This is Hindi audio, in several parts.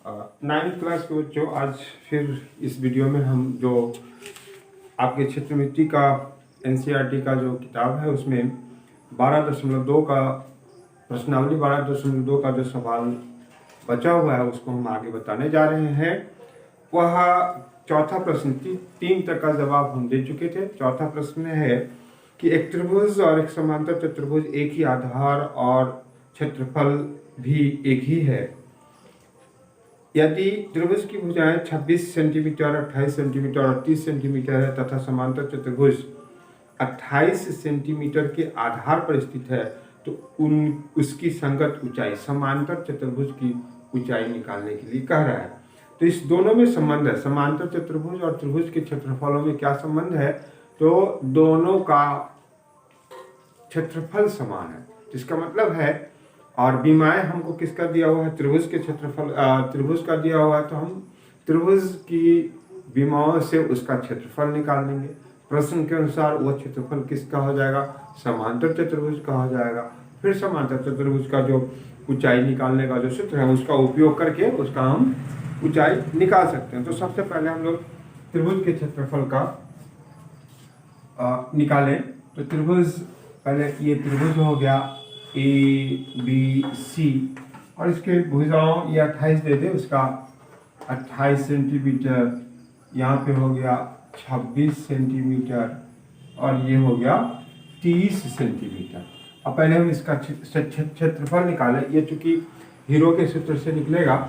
नाइन्थ क्लास के बच्चों, आज फिर इस वीडियो में हम जो आपके क्षेत्र मिट्टी का एनसीईआरटी का जो किताब है उसमें 12.2 का प्रश्नावली 12.2 का जो सवाल बचा हुआ है उसको हम आगे बताने जा रहे हैं। वह चौथा प्रश्न, 3 तक का जवाब हम दे चुके थे। चौथा प्रश्न है कि एक त्रिभुज और एक समांतर चतुर्भुज एक ही आधार और क्षेत्रफल भी एक ही है। यदि त्रिभुज की भुजाएं 26 सेंटीमीटर, 28 सेंटीमीटर और 30 सेंटीमीटर है तथा समांतर चतुर्भुज 28 सेंटीमीटर के आधार पर स्थित है तो उसकी संगत ऊंचाई, समांतर चतुर्भुज की ऊंचाई निकालने के लिए कह रहा है। तो इस दोनों में संबंध है, समांतर चतुर्भुज और त्रिभुज के क्षेत्रफलों में क्या संबंध है? तो दोनों का क्षेत्रफल समान है, जिसका मतलब है, और विमाएं हमको किसका दिया हुआ है? त्रिभुज के क्षेत्रफल, त्रिभुज का दिया हुआ है, तो हम त्रिभुज की विमाओं से उसका क्षेत्रफल निकाल लेंगे। प्रश्न के अनुसार वह क्षेत्रफल किसका हो जाएगा? समांतर चतुर्भुज का हो जाएगा। फिर समांतर चतुर्भुज का जो ऊंचाई निकालने का जो सूत्र है उसका उपयोग करके उसका हम ऊंचाई निकाल सकते हैं। तो सबसे पहले हम लोग त्रिभुज के क्षेत्रफल का निकालें। तो त्रिभुज, पहले ये त्रिभुज हो गया ABC और इसके भुजाओं ये 28 दे दे, उसका 28 सेंटीमीटर, यहाँ पे हो गया 26 सेंटीमीटर और ये हो गया 30 सेंटीमीटर। अब पहले हम इसका क्षेत्रफल निकालें। ये चूंकि हीरो के सूत्र से निकलेगा,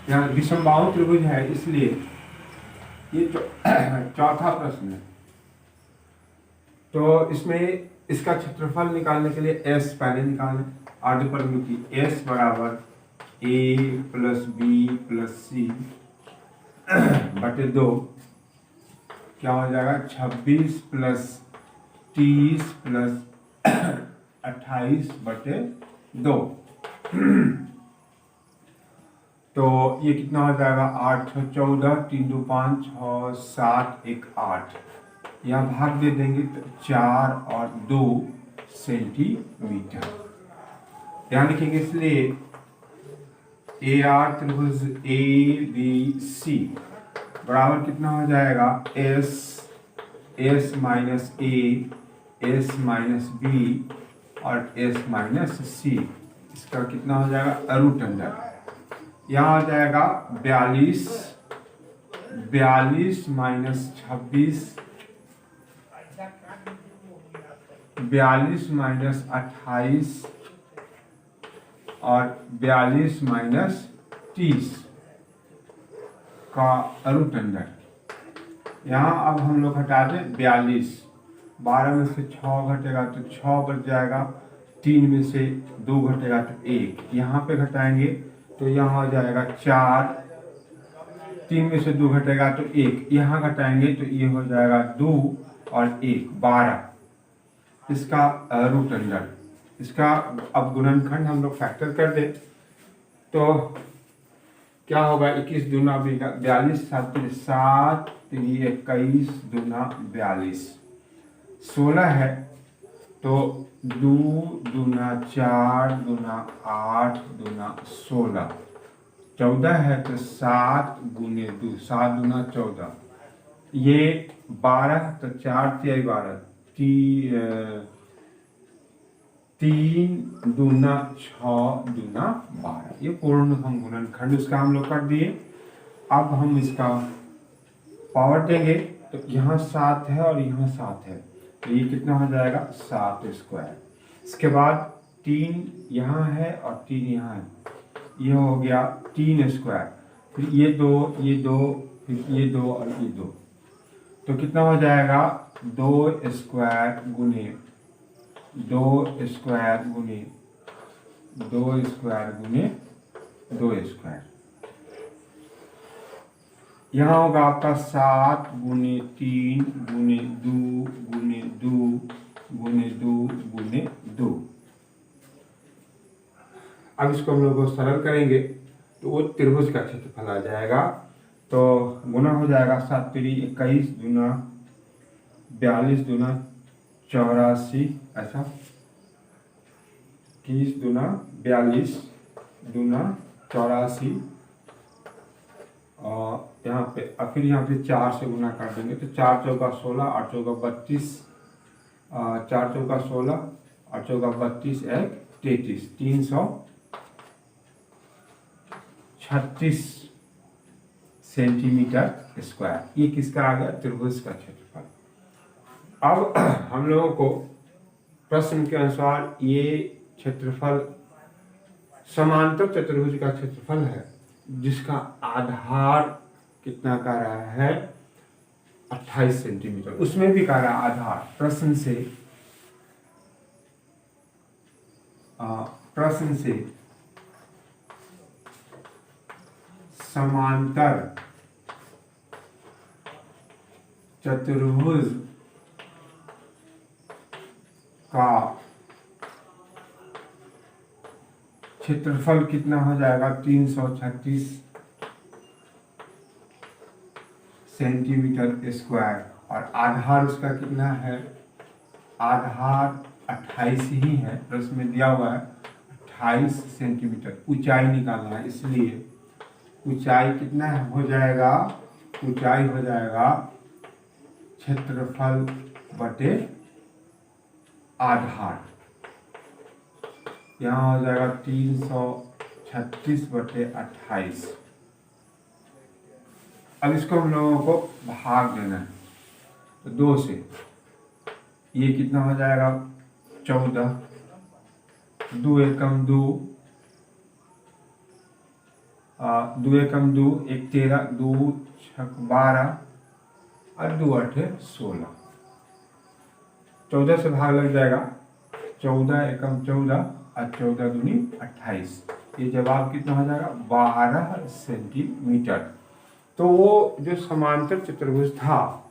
यहाँ विषमबाहु त्रिभुज है इसलिए ये चौथा प्रश्न है। तो इसमें इसका क्षेत्रफल निकालने के लिए S पहले निकालें। आगे पर लिखिए S बराबर A plus B plus C बटे 2, क्या हो जाएगा? 26 प्लस 30 प्लस 28 बटे 2। तो ये कितना हो जाएगा? 8 6 14, 3 2 5 6 7 1 8। यहाँ भाग दे देंगे तो 4 और 2 सेंटीमीटर यहाँ लिखेंगे। इसलिए AR त्रिभुज ABC बराबर कितना हो जाएगा? S minus A, S minus B और S माइनस C। इसका कितना हो जाएगा? Root under. यहाँ हो जाएगा 42 माइनस 26, 42 माइनस 28 और 42 माइनस 30 का रूट अंडर। यहाँ अब हम लोग हटा दें 42, 12 में से 6 घटेगा तो 6 बच जाएगा, 3 में से 2 घटेगा तो 1, यहाँ पे घटाएंगे तो यहाँ हो जाएगा 4, 3 में से 2 घटेगा तो 1, यहाँ घटाएंगे तो ये हो जाएगा 2 और 1 12, इसका रूट अंडर। इसका अब गुणनखंड हम लोग फैक्टर कर दे तो क्या होगा? 21 दूना 42, 7 7 21 दूना 42, 16 है तो 2 दूना 4 दूना 8 दूना 16, 14 है तो 7 गुने 2, 7 दूना 14, ये 12 तो 4 तिहाई 12, 3 दूना 6 दूना 12, ये पूर्ण हम गुणनखंड उसका हम लोग कर दिए। अब हम इसका पावर देंगे तो यहाँ 7 है और यहाँ 7 है तो ये कितना हो जाएगा? 7 स्क्वायर। इसके बाद 3 यहाँ है और 3 यहाँ है, ये हो गया 3 स्क्वायर। फिर ये 2, ये 2, फिर ये 2 और ये 2, तो कितना हो जाएगा? 2 स्क्वायर गुने 2 स्क्वायर गुने 2 स्क्वायर गुने 2 स्क्वायर। यहाँ होगा आपका 7 गुने 3 गुने 2 गुने 2 गुने 2 गुने 2। अब इसको हम लोग सरल करेंगे तो वो त्रिभुज का क्षेत्रफल आ जाएगा। तो गुना हो जाएगा 7 3 21 दूना 42 दूना 84, ऐसा 21 दूना 42 दूना 84 यहाँ पे फिर यहाँ पे 4 से गुना कर देंगे तो 4 चौका 16, 8 चौका 32, 4 चौका 16, 8 चौका 32, 1 33, 336 सेंटीमीटर स्क्वायर। ये किसका आ गया? त्रिभुज का क्षेत्रफल। अब हम लोगों को प्रश्न के अनुसार ये क्षेत्रफल समांतर चतुर्भुज का क्षेत्रफल है, जिसका आधार कितना कह रहा है? 28 सेंटीमीटर। उसमें भी कह रहा है आधार। प्रश्न से समांतर चतुर्भुज का क्षेत्रफल कितना हो जाएगा? 336 सेंटीमीटर स्क्वायर। और आधार उसका कितना है? आधार 28 ही है, प्रश्न में दिया हुआ है 28 सेंटीमीटर। ऊंचाई निकालना है, इसलिए ऊंचाई कितना हो जाएगा? ऊंचाई हो जाएगा क्षेत्रफल बटे आधार। यहाँ हो जाएगा 336 बटे 28। अब इसको हम लोगों को भाग देना है, तो 2 से ये कितना हो जाएगा? 14, 2 एकम 2, 2 एकम 2, 1 13, 2 छक 12 और 2 8 16। 14 से भाग लग जाएगा, 14 एकम 14 और 14 दूनी 28। ये जवाब कितना हो जाएगा? 12 सेंटीमीटर। तो वो जो समांतर चतुर्भुज था,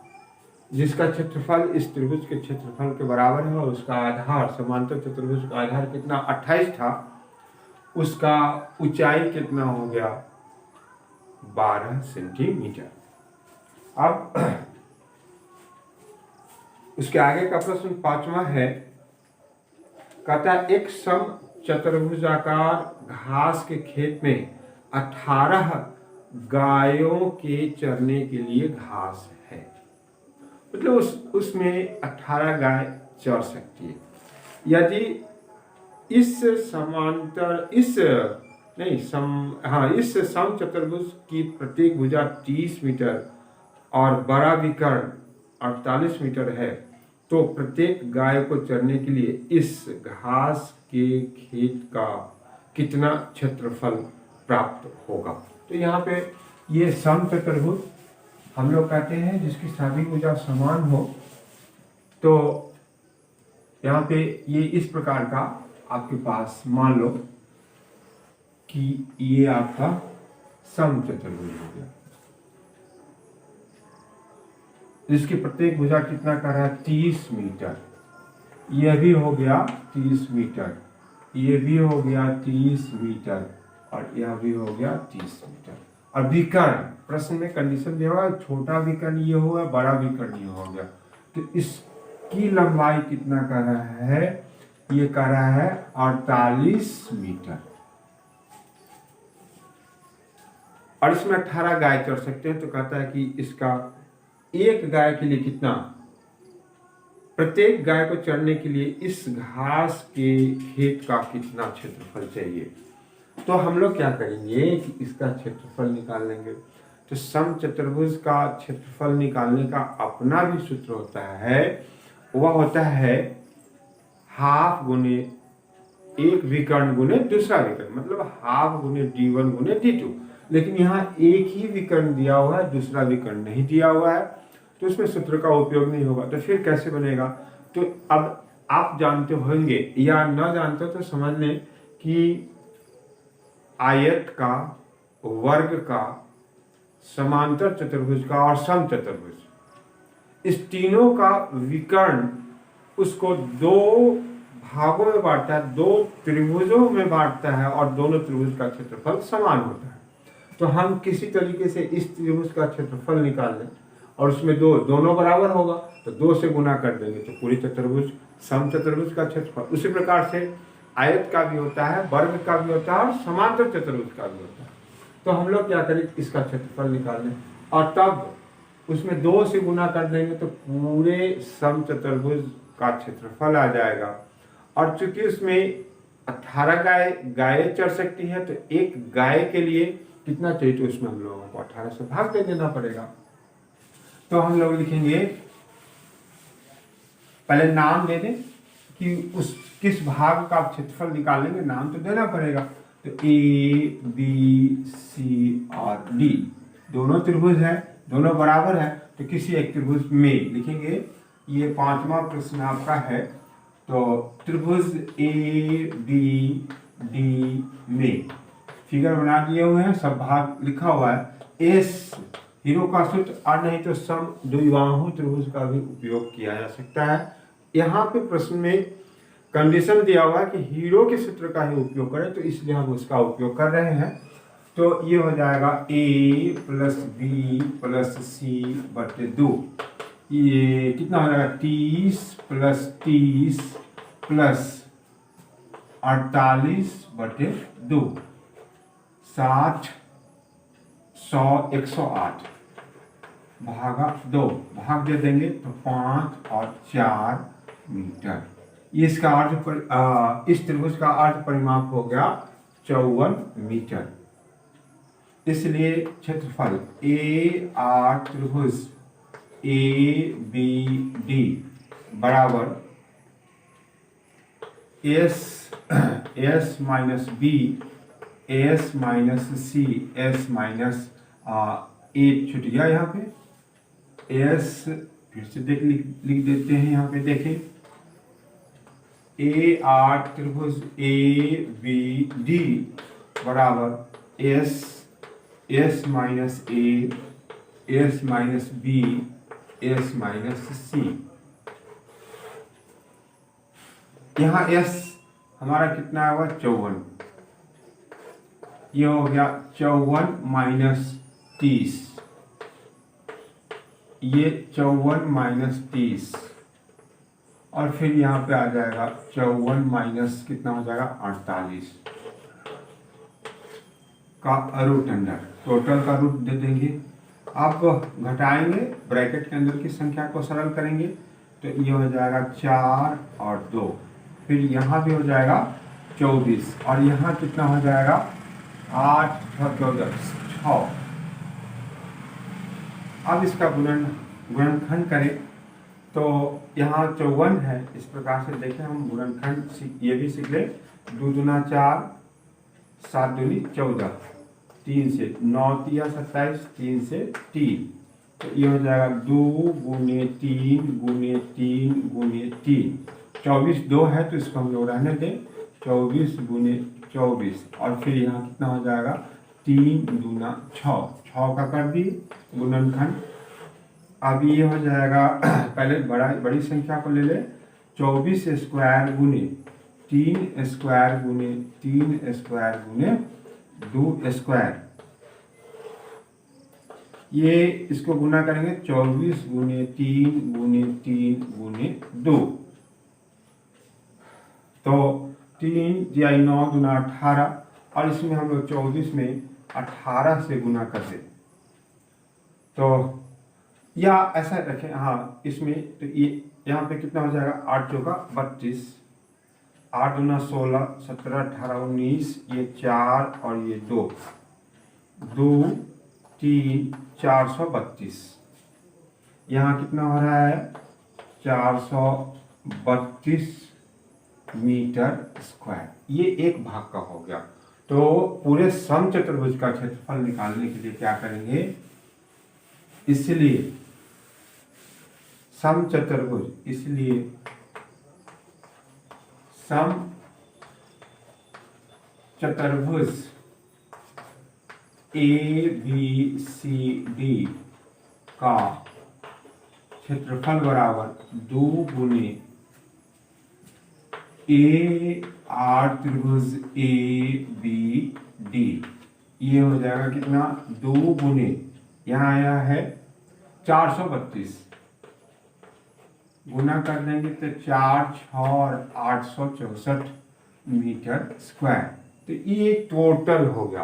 जिसका क्षेत्रफल इस त्रिभुज के क्षेत्रफल के बराबर है, और उसका आधार, समांतर चतुर्भुज का आधार कितना? 28 था। उसका ऊंचाई कितना हो गया? 12 सेंटीमीटर। अब उसके आगे का प्रश्न 5वां है। कहता है एक सम चतुर्भुजाकार घास के खेत में 18 गायों के चरने के लिए घास है। मतलब उसमें 18 गाय चर सकती है। यदि इस सम चतुर्भुज की प्रत्येक भुजा 30 मीटर और बड़ा विकर्ण 48 मीटर है, तो प्रत्येक गाय को चरने के लिए इस घास के खेत का कितना क्षेत्रफल प्राप्त होगा? तो यहाँ पे ये सम चतुर्भुज हम लोग कहते हैं जिसकी सभी भुजा समान हो। तो यहाँ पे ये इस प्रकार का आपके पास मान लो कि ये आपका सम चतुर्भुज हो गया, जिसकी प्रत्येक भुजा कितना कर रहा है? 30 मीटर। यह भी हो गया 30 मीटर, ये भी हो गया 30 मीटर, और यह भी हो गया 30 मीटर। और विकर्ण, प्रश्न में कंडीशन दिया हुआ है, छोटा विकर्ण ये होगा, बड़ा विकर्ण ये हो गया। तो इसकी लंबाई कितना कर रहा है? ये कर रहा है 48 मीटर। और इसमें 18 गाय चढ़ सकते हैं। तो कहता है कि इसका एक गाय के लिए कितना, प्रत्येक गाय को चरने के लिए इस घास के खेत का कितना क्षेत्रफल चाहिए। तो हम लोग क्या करेंगे कि इसका क्षेत्रफल निकाल लेंगे। तो सम चतुर्भुज का क्षेत्रफल निकालने का अपना भी सूत्र होता है, वह होता है हाफ गुने एक विकर्ण गुने दूसरा विकर्ण, मतलब हाफ गुने d1 गुने d2। लेकिन यहाँ एक ही विकर्ण दिया हुआ है, दूसरा विकर्ण नहीं दिया हुआ है, तो उसमें सूत्र का उपयोग नहीं होगा। तो फिर कैसे बनेगा? तो अब आप जानते होंगे या न जानते हो तो समझ लें कि आयत का, वर्ग का, समांतर चतुर्भुज का और सम चतुर्भुज, इस तीनों का विकर्ण उसको 2 भागों में बांटता है, 2 त्रिभुजों में बांटता है, और दोनों त्रिभुज का क्षेत्रफल समान होता है। तो हम किसी तरीके से इस त्रिभुज का क्षेत्रफल निकाल लें, और उसमें दोनों बराबर होगा, तो 2 से गुना कर देंगे तो पूरी चतुर्भुज, सम चतुर्भुज का क्षेत्रफल। उसी प्रकार से आयत का भी होता है, वर्ग का भी होता है, और समांतर चतुर्भुज का भी होता है। तो हम लोग क्या करें, इसका क्षेत्रफल निकाल लें और तब उसमें 2 से गुना कर देंगे तो पूरे समचतुर्भुज का क्षेत्रफल आ जाएगा। और चूंकि उसमें 18 गाय चढ़ सकती है तो एक गाय के लिए कितना चाहिए, तो उसमें हम लोगों को 18 से भाग दे देना पड़ेगा। तो हम लोग लिखेंगे, पहले नाम दे दें कि उस किस भाग का क्षेत्रफल निकालेंगे, नाम तो देना पड़ेगा। तो ए बी सी और डी दोनों त्रिभुज है, दोनों बराबर है, तो किसी एक त्रिभुज में लिखेंगे। ये 5वां प्रश्न आपका है। तो त्रिभुज ए बी डी में फिगर बना दिए हुए हैं, सब भाग लिखा हुआ है। एस हीरो का सूत्र और नहीं तो सम द्विबाहु त्रिभुज का भी उपयोग किया जा सकता है। यहाँ पे प्रश्न में कंडीशन दिया हुआ है कि हीरो के सूत्र का ही उपयोग करें, तो इसलिए हम उसका उपयोग कर रहे हैं। तो ये हो जाएगा a प्लस बी प्लस सी बटे 2। ये कितना हो जाएगा, 30 प्लस 30 प्लस 48 बटे 2, 60 100 108 भागा 2, भाग दे देंगे तो 5 और 4 मीटर। इसका अर्थ इस त्रिभुज का अर्थ परिमाप हो गया 54 मीटर। इसलिए क्षेत्रफल ए आर त्रिभुज ए बी डी बराबर S minus B S minus C S minus A छूट गया यहाँ पे एस, फिर से लिख देते हैं यहाँ पे, देखें ए आर त्रिभुज ए बी डी बराबर S minus A S minus B S minus C. यहाँ एस हमारा कितना होगा, 54। ये हो गया 54 माइनस 30, ये 54 माइनस 30 और फिर यहाँ पे आ जाएगा 54 माइनस कितना हो जाएगा 48 का रूट अंडर, टोटल का रूट दे देंगे। आप घटाएंगे, ब्रैकेट के अंदर की संख्या को सरल करेंगे तो ये हो जाएगा 4 और 2, फिर यहाँ भी हो जाएगा 24 और यहाँ कितना हो जाएगा 8 14 6। अब इसका गुणनखंड करें तो यहाँ 54 है, इस प्रकार से देखें हम गुणनखंड ये भी सीख लें। 2 दूना 4 7 दूनी 14, 3 से 9 तिया 27, 3 से 3, तो ये हो जाएगा 2 गुने 3 गुने 3 गुने 3, 24 2 है तो इसको हम लोग रहने दें, 24 गुने 24 और फिर यहाँ कितना हो जाएगा 3 दूना 6, 6 का कर दिए गुणनखंड। अब ये हो जाएगा पहले बड़ी संख्या को ले ले, 24 स्क्वायर गुने 3 स्क्वायर गुने 3 स्क्वायर गुने 2 स्क्वायर, ये इसको गुना करेंगे 24 गुने 3 गुने 3 गुने 2, तो 3 या 9 गुना 18 और इसमें हम लोग 24 में 18 से गुना कर दे तो या ऐसा रखें, हाँ इसमें तो ये यहाँ पे कितना हो जाएगा 8 चौका 32, 8 दूना 16 17 18 19, ये 4 और ये 2 2 3 432, यहाँ कितना हो रहा है 432 मीटर स्क्वायर। ये एक भाग का हो गया। तो पूरे समचतुर्भुज का क्षेत्रफल निकालने के लिए क्या करेंगे, इसलिए समचतुर्भुज, इसलिए समचतुर्भुज ए बी सी डी का क्षेत्रफल बराबर 2 गुने ए आर त्रिभुज ए बी डी, ये हो जाएगा कितना 2 गुने, यहाँ आया है 432, गुना कर देंगे तो 4 6 और 864 मीटर स्क्वायर। तो ये टोटल हो गया।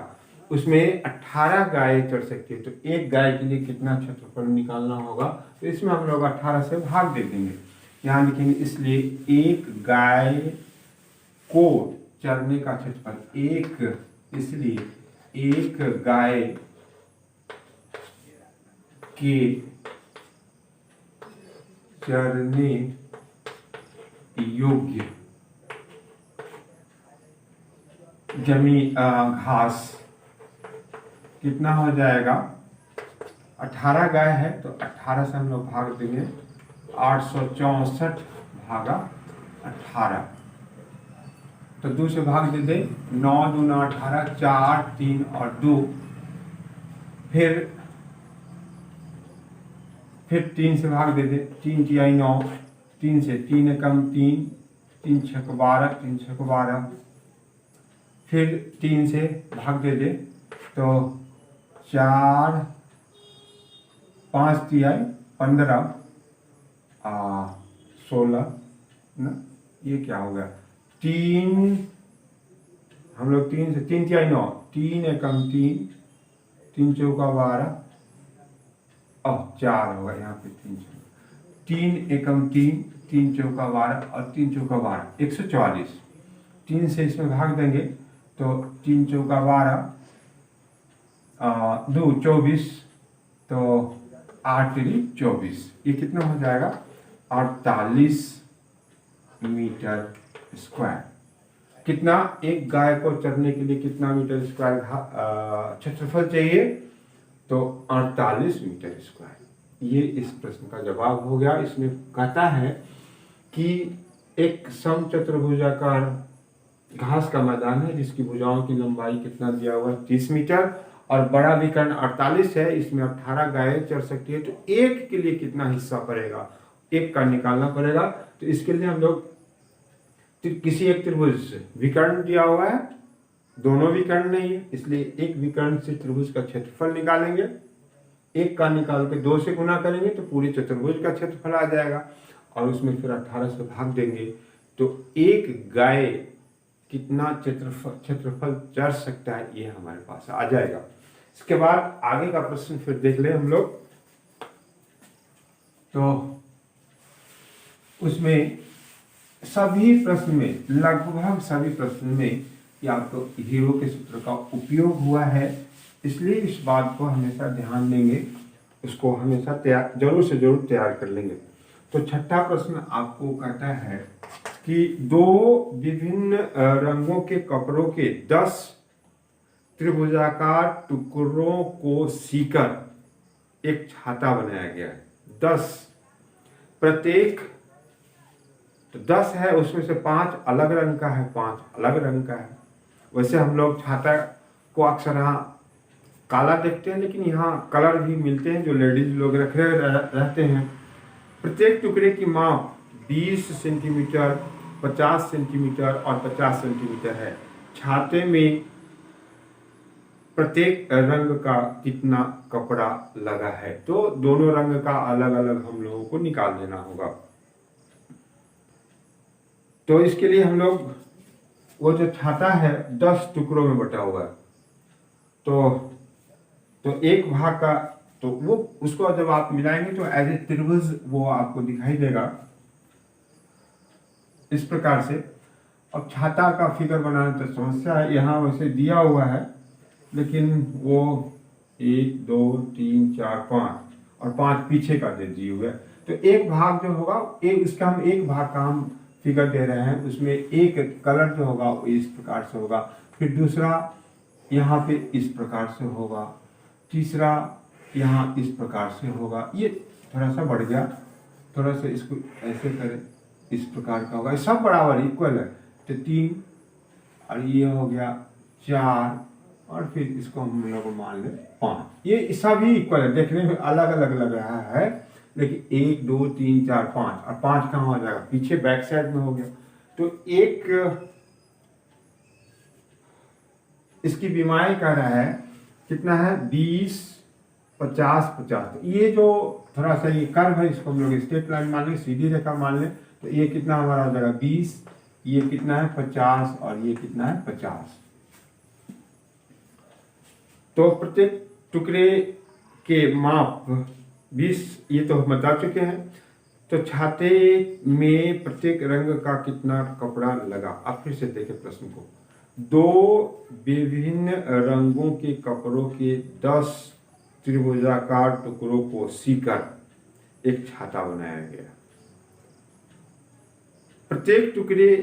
उसमें 18 गाय चढ़ सकती है, तो एक गाय के लिए कितना क्षेत्रफल निकालना होगा, तो इसमें हम लोग 18 से भाग दे देंगे। यहाँ लिखेंगे इसलिए एक गाय को चरने का क्षेत्रफल, इसलिए एक गाय के चरने योग्य जमीन घास कितना हो जाएगा, 18 गाय है तो 18 से हम लोग भाग देंगे, 864 भागा 18, तो 2 से भाग दे दे, 9 दूना 18, 4 3 और 2, फिर 3 से भाग दे दे, 3 तिहाई 9, 3 से 3 एकम 3, 3 छक 12, 3 छक 12, फिर 3 से भाग दे दे तो 4 5 तिहाई 15 16 ना, ये क्या हो गया, 3 हम लोग 3 से 3 तिहाई 9, 3 एकम 3, 3 चौका 12 और 4 होगा यहाँ पे 3 एकम 3, 3 चौका 12 और 3 चौका 12, 144। 3 से इसमें भाग देंगे तो 3 चौका 12, 2 24, तो 8 3 24, ये कितना हो जाएगा, 48 मीटर स्क्वायर। कितना, एक गाय को चरने के लिए कितना मीटर स्क्वायर क्षेत्रफल चाहिए, तो 48 मीटर स्क्वायर। ये इस प्रश्न का जवाब हो गया। इसमें कहता है कि एक समचतुर्भुजाकार घास का मैदान है जिसकी भुजाओं की लंबाई कितना दिया हुआ है, 30 मीटर, और बड़ा विकर्ण 48 है, इसमें 18 गायें चढ़ सकती है, तो एक के लिए कितना हिस्सा पड़ेगा, एक का निकालना पड़ेगा। तो इसके लिए हम लोग किसी एक त्रिभुज से विकर्ण दिया हुआ है, दोनों विकर्ण नहीं है, इसलिए एक विकर्ण से त्रिभुज का क्षेत्रफल निकालेंगे, एक का निकाल के 2 से गुना करेंगे तो पूरे चतुर्भुज का क्षेत्रफल आ जाएगा, और उसमें फिर 18 से भाग देंगे, तो एक गाय कितना क्षेत्रफल चढ़ सकता है, ये हमारे पास आ जाएगा। इसके बाद आगे का प्रश्न फिर देख ले हम लोग, तो उसमें सभी प्रश्न में, लगभग सभी प्रश्न में या तो हीरो के सूत्र का उपयोग हुआ है, इसलिए इस बात को हमेशा ध्यान देंगे, उसको हमेशा जरूर से जरूर तैयार कर लेंगे। तो छठा प्रश्न आपको कहता है कि 2 विभिन्न रंगों के कपड़ों के 10 त्रिभुजाकार टुकड़ों को सीकर एक छाता बनाया गया है। 10 प्रत्येक, तो 10 है, उसमें से 5 अलग रंग का है, 5 अलग रंग का है। वैसे हम लोग छाता को अक्सर यहाँ काला देखते हैं, लेकिन यहाँ कलर भी मिलते हैं जो लेडीज लोग रखे रहते हैं। प्रत्येक टुकड़े की माप 20 सेंटीमीटर, 50 सेंटीमीटर और 50 सेंटीमीटर है। छाते में प्रत्येक रंग का कितना कपड़ा लगा है, तो दोनों रंग का अलग अलग हम लोगों को निकाल देना होगा। तो इसके लिए हम लोग, वो जो छाता है 10 टुकड़ों में बटा हुआ है, तो एक भाग का, तो वो उसको जब आप मिलाएंगे तो एज ए त्रिभुज वो आपको दिखाई देगा इस प्रकार से। अब छाता का फिगर बनाने तो समस्या है, यहाँ वैसे दिया हुआ है, लेकिन वो 1 2 3 4 5 और 5 पीछे का दे दिए हुए, तो एक भाग जो होगा, इसका हम एक भाग का हम फिगर दे रहे हैं, उसमें एक कलर जो होगा वो इस प्रकार से होगा, फिर दूसरा यहाँ पे इस प्रकार से होगा, तीसरा यहाँ इस प्रकार से होगा। ये थोड़ा सा बढ़ गया, थोड़ा सा इसको ऐसे करें, इस प्रकार का होगा, ये सब बराबर इक्वल है, तो 3 और ये हो गया 4, और फिर इसको हम लोग मान लें 5। ये सभी इक्वल है, देखने में अलग अलग लग रहा है, लेकिन 1 2 3 4 5, और 5 कहाँ हो जाएगा, पीछे बैक साइड में हो गया। तो एक इसकी बीमारी कह रहा है कितना है, 20 50 50। ये जो थोड़ा सा ये कर्व है, इसको हम लोग स्ट्रेट लाइन मान लें, सीधी रेखा मान लें, तो ये कितना हमारा हो जाएगा 20, ये कितना है 50, और ये कितना है 50। तो प्रत्येक टुकड़े के माप 20, ये तो हम बता चुके हैं। तो छाते में प्रत्येक रंग का कितना कपड़ा लगा। अब फिर से देखें प्रश्न को। 2 विभिन्न रंगों के कपड़ों के 10 त्रिभुजाकार टुकड़ों को सीकर एक छाता बनाया गया। प्रत्येक टुकड़े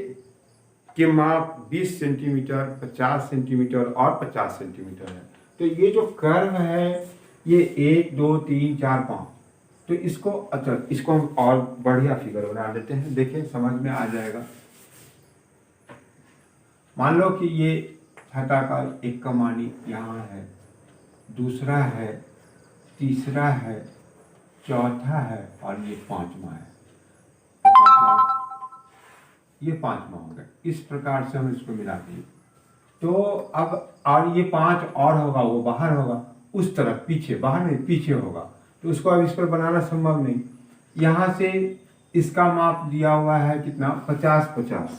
के माप 20 सेंटीमीटर, 50 सेंटीमीटर और 50 सेंटीमीटर है। तो ये जो कर्व है ये 1 2 3 4 5, तो इसको अच्छा इसको हम और बढ़िया फिगर बना देते हैं, देखिए समझ में आ जाएगा। मान लो कि ये छाता का एक कमानी यहाँ है, दूसरा है, तीसरा है, चौथा है और ये 5वां है। ये 5वां हो गया। इस प्रकार से हम इसको मिला दिए। तो अब और ये 5 और होगा, वो बाहर होगा उस तरफ, पीछे, बाहर नहीं पीछे होगा। तो उसको अब इस पर बनाना संभव नहीं। यहाँ से इसका माप दिया हुआ है कितना, 50-50।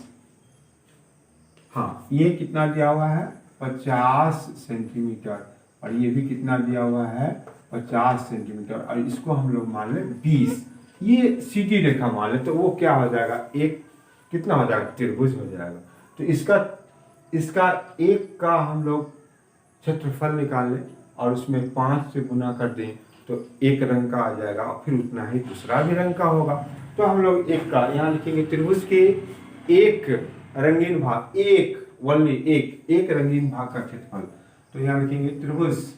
हाँ, ये कितना दिया हुआ है, 50 सेंटीमीटर, और ये भी कितना दिया हुआ है, 50 सेंटीमीटर, और इसको हम लोग मान लें 20। ये सीधी रेखा मान ले तो वो क्या हो जाएगा, एक कितना हो जाएगा, त्रिभुज हो जाएगा। तो इसका एक का हम लोग क्षेत्रफल निकाल लें और उसमें 5 से गुना कर दें तो एक रंग का आ जाएगा, और फिर उतना ही दूसरा भी रंग का होगा। तो हम लोग एक का यहाँ लिखेंगे, त्रिभुज के एक रंगीन भाग, एक रंगीन भाग का क्षेत्रफल। तो यहाँ लिखेंगे त्रिभुज,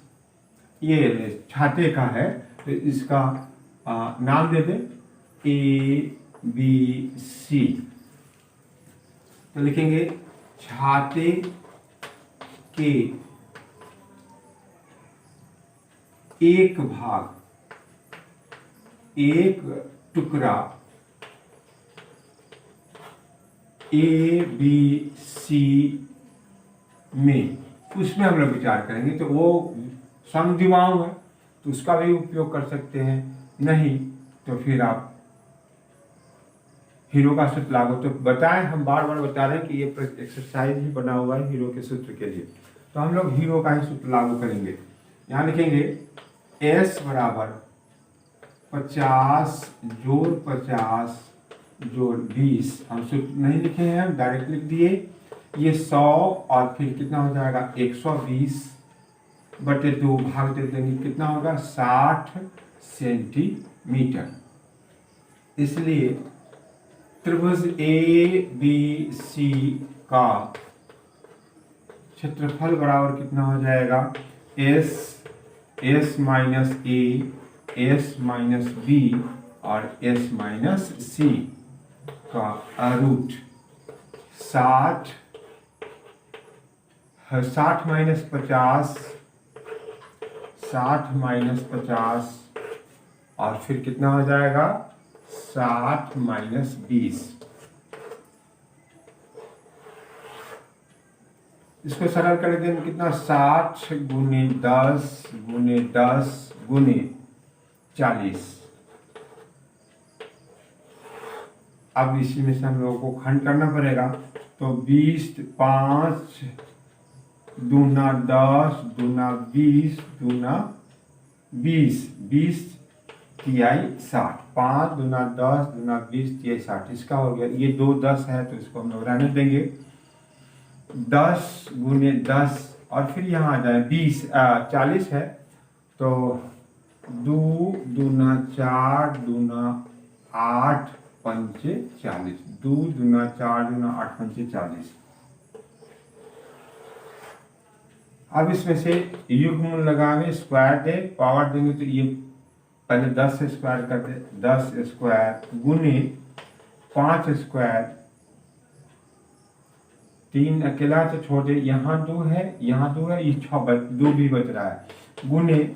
ये छाते का है तो इसका नाम दे दें ABC। तो लिखेंगे छाते के एक भाग, एक टुकड़ा ABC में, उसमें हम लोग विचार करेंगे। तो वो समद्विबाहु है तो उसका भी उपयोग कर सकते हैं, नहीं तो फिर आप हीरो का सूत्र लागू। तो बताएं, हम बार बार बता रहे हैं कि ये एक्सरसाइज ही बना हुआ है हीरो के सूत्र के लिए। तो हम लोग हीरो का ही सूत्र लागू करेंगे। यहाँ लिखेंगे S बराबर 50 जोड़ 50 जोड़ 20। हम सूत्र नहीं लिखे हैं, हम डायरेक्ट लिख दिए। ये 100 और फिर कितना हो जाएगा, 120/2 भाग दे देंगे, कितना होगा, 60 सेंटीमीटर। इसलिए त्रिभुज ABC का क्षेत्रफल बराबर कितना हो जाएगा, S minus A, S minus B और S माइनस C का रूट 60 माइनस 50, 60 माइनस 50 और फिर कितना हो जाएगा, 60 माइनस 20। इसको सरल कर देंगे कितना, 60 गुने 10 गुने 10 गुने 40। अब इसी में से हम लोगों को खंड करना पड़ेगा। तो 20 5 दूना 10 दूना 20 दूना 20 20 तिहाई 60, 5 दूना 10 दूना 20 तिहाई 60। इसका हो गया, ये 2 10 है तो इसको हम लोग रहने देंगे। 10 गुने 10 और फिर यहाँ आ जाए 20 40 है तो 2 दूना 4 दूना 8 पंचे 40, 2 दूना 4 दूना 8 पंचे 40। अब इसमें से युग्म लगाएंगे, स्क्वायर दे, पावर देंगे तो ये पहले 10 से स्क्वायर करते, 10 स्क्वायर गुने 5 स्क्वायर, 3 अकेला तो छोड़ दे, यहाँ 2 है यहाँ 2 है, ये 2 भी बच रहा है, गुने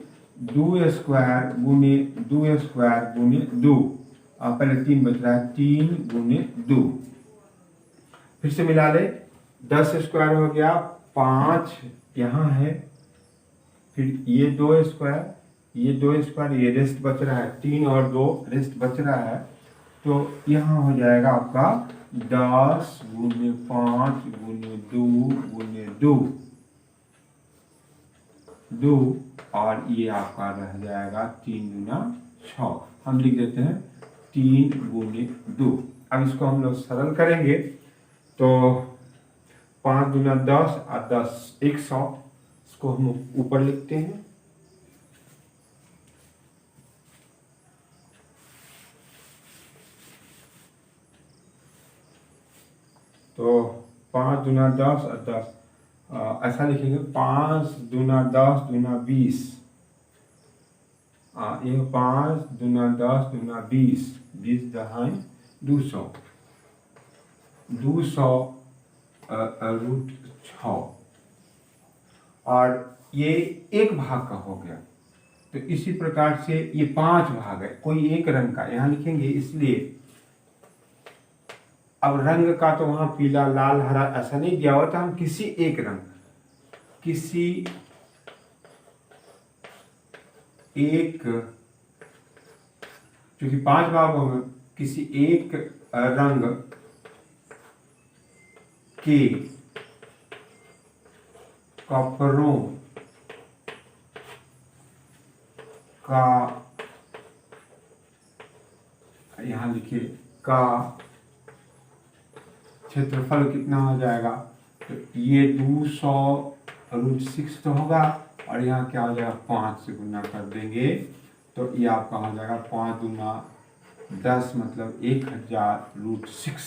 2 स्क्वायर गुने 2 स्क्वायर गुने 2, पहले 3 बच रहा है, 3 गुने 2। फिर से मिला ले, 10 स्क्वायर हो गया, 5 यहाँ है, फिर ये 2 स्क्वायर, ये 2 स्क्वायर, ये रेस्ट बच रहा है, 3 और 2 रेस्ट बच रहा है। तो यहाँ हो जाएगा आपका 10 गुने 5 गुने 2 गुने 2। 2 और ये आपका रह जाएगा 3 दूना 6। हम लिख देते हैं 3 गुने 2। अब इसको हम लोग सरल करेंगे तो 5 दूना 10 और 10 100। इसको हम ऊपर लिखते हैं। तो 5 दूना 10 और 10 ऐसा लिखेंगे 5 दूना 10 दूना 20। ये 5 दूना 10 दूना 20, 20 दहाई 200, 200 रूट 6। और ये एक भाग का हो गया। तो इसी प्रकार से ये 5 भाग है, कोई एक रंग का यहाँ लिखेंगे, इसलिए अब रंग का तो वहां पीला लाल हरा ऐसा नहीं दिया हुआ था। हम किसी एक रंग, किसी एक, क्योंकि 5 भागों में किसी एक रंग के कपड़ों का, यहां लिखिए, का क्षेत्रफल कितना हो जाएगा। तो ये 200 रूट 6 तो होगा और यहाँ क्या हो जाएगा 5 से गुना कर देंगे तो ये आपका हो जाएगा 5 दूना 10 मतलब 1000 रूट 6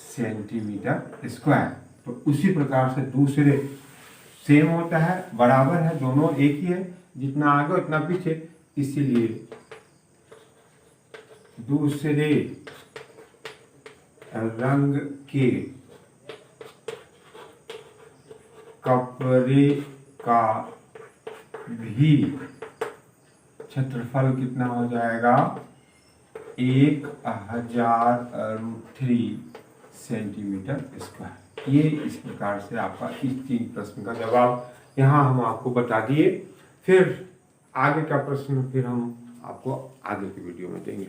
सेंटीमीटर स्क्वायर। तो उसी प्रकार से दूसरे सेम होता है, बराबर है, दोनों एक ही है, जितना आगे उतना पीछे। इसीलिए दूसरे रंग के कपड़े का भी क्षेत्रफल कितना हो जाएगा 1000 रूट 3 सेंटीमीटर स्क्वायर। ये इस प्रकार से आपका इस 3 प्रश्न का जवाब यहाँ हम आपको बता दिए। फिर आगे का प्रश्न फिर हम आपको आगे की वीडियो में देंगे।